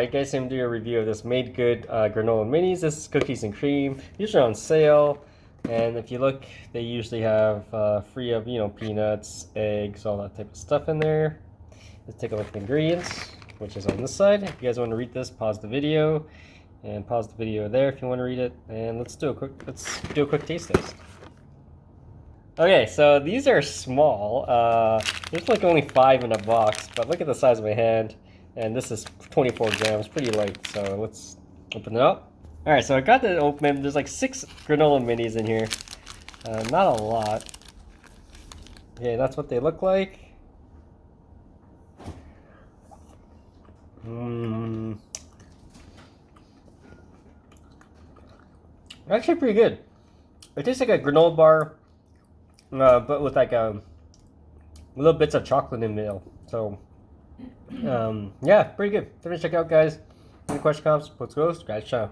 Alright guys, so I'm doing a review of this Made Good granola minis. This is cookies and cream, usually on sale. And if you look, they usually have free of, peanuts, eggs, all that type of stuff in there. Let's take a look at the ingredients, which is on this side. If you guys want to read this, pause the video. And pause the video there if you want to read it. And let's do a quick taste test. Okay, so these are small. There's like only 5 in a box, but look at the size of my hand. And this is 24 grams, pretty light. So let's open it up. All right, so I got it open. There's like 6 granola minis in here. Not a lot. Okay, that's what they look like. Actually pretty good. It tastes like a granola bar, but with like little bits of chocolate in the middle. So, yeah, pretty good. Definitely check it out, guys. Any questions, comments, let's go. Guys, ciao.